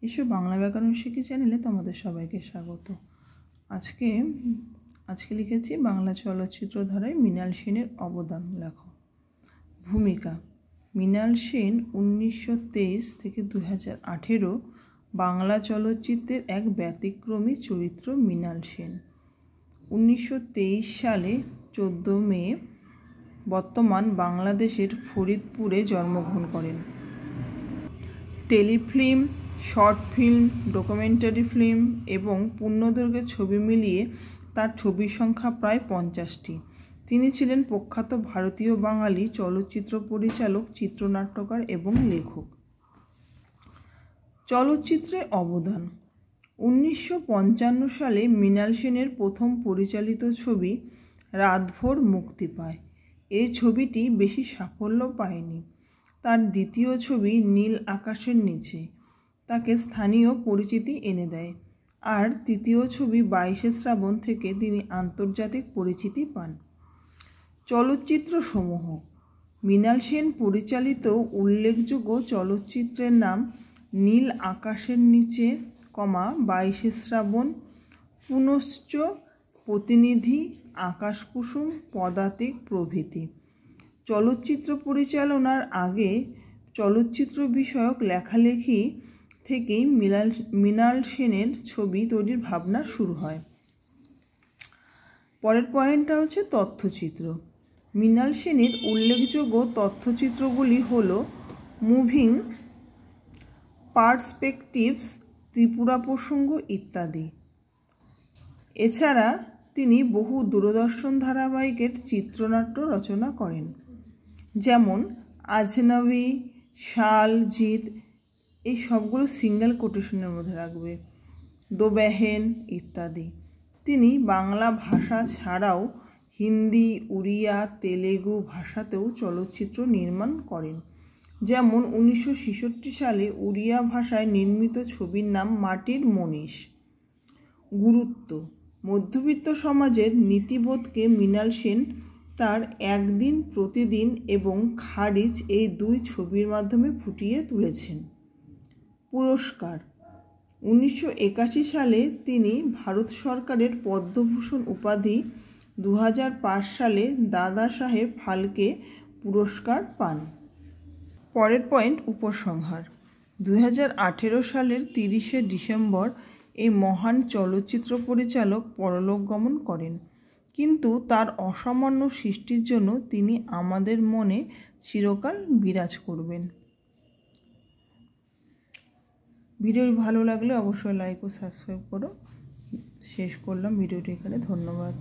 এসব বাংলা ব্যাকরণ শিখি চ্যানেলে তোমাদের সবাইকে স্বাগত। আজকে লিখেছি বাংলা চলচ্চিত্র ধারায় মৃণাল সেনের অবদান লেখো। ভূমিকা: মৃণাল সেন 1923 থেকে 2018 বাংলা চলচ্চিত্রের এক ব্যতিক্রমী চরিত্র। মৃণাল সেন 1923 সালে 14 মে বর্তমান বাংলাদেশের ফরিদপুরে জন্মগ্রহণ করেন। Telefilm, short film, documentary film এবং পূর্ণদৈর্ঘ্যের ছবি মিলিয়ে তার ছবির সংখ্যা প্রায় 50টি। তিনি ছিলেন প্রখ্যাত ভারতীয় বাঙালি চলচ্চিত্র পরিচালক, চিত্রনাট্যকার এবং লেখক। চলচ্চিত্রে অবদান: 1955 সালে মৃণাল সেনের প্রথম পরিচালিত ছবি রাতভর মুক্তি পায়। এই ছবিটি বেশি সাফল্য পায়নি। তার দ্বিতীয় ছবি নীল আকাশের নিচে তাকে স্থানীয় পরিচিতি এনে দেয়, আর তৃতীয় ছবি 22শে শ্রাবণ থেকে তিনি আন্তর্জাতিক পরিচিতি পান। চলচ্চিত্রসমূহ: মৃণাল সেন পরিচালিত উল্লেখযোগ্য চলচ্চিত্রের নাম নীল আকাশের নিচে, 22শে শ্রাবণ, পুনশ্চ, প্রতিনিধি, আকাশকুসুম, পদাতিক প্রভৃতি। চলচ্চিত্র পরিচালনার আগে চলচ্চিত্র বিষয়ক লেখালেখি থেকেই মৃণাল সেনের ছবি তৈরির ভাবনা শুরু হয়। পরের পয়েন্টটা হচ্ছে তথ্যচিত্র। মৃণাল সেনের উল্লেখযোগ্য তথ্যচিত্রগুলি হল মুভিং পার্সপেক্টিভস, ত্রিপুরা প্রসঙ্গ ইত্যাদি। এছাড়া তিনি বহু দূরদর্শন ধারাবাহিকের চিত্রনাট্য রচনা করেন, যেমন আজনবী, শাল, জিত, এই সবগুলো সিঙ্গেল কোটেশনের মধ্যে রাখবে, দো বেহেন ইত্যাদি। তিনি বাংলা ভাষা ছাড়াও হিন্দি, উড়িয়া, তেলেগু ভাষাতেও চলচ্চিত্র নির্মাণ করেন, যেমন 1966 সালে উড়িয়া ভাষায় নির্মিত ছবির নাম মাটির মনীষ। গুরুত্ব: মধ্যবিত্ত সমাজের নীতিবোধকে মৃণাল সেন তার একদিন, প্রতিদিন এবং খারিজ এই দুই ছবির মাধ্যমে ফুটিয়ে তুলেছেন। পুরস্কার: 1981 সালে তিনি ভারত সরকারের পদ্মভূষণ উপাধি, 2005 সালে দাদা সাহেব ফালকে পুরস্কার পান। পরের পয়েন্ট উপসংহার: 2018 সালের 30শে ডিসেম্বর এই মহান চলচ্চিত্র পরিচালক পরলোক গমন করেন, কিন্তু তার অসামান্য সৃষ্টির জন্য তিনি আমাদের মনে চিরকাল বিরাজ করবেন। ভিডিওটি ভালো লাগলে অবশ্যই লাইক ও সাবস্ক্রাইব করো। শেষ করলাম ভিডিওটি এখানে। ধন্যবাদ।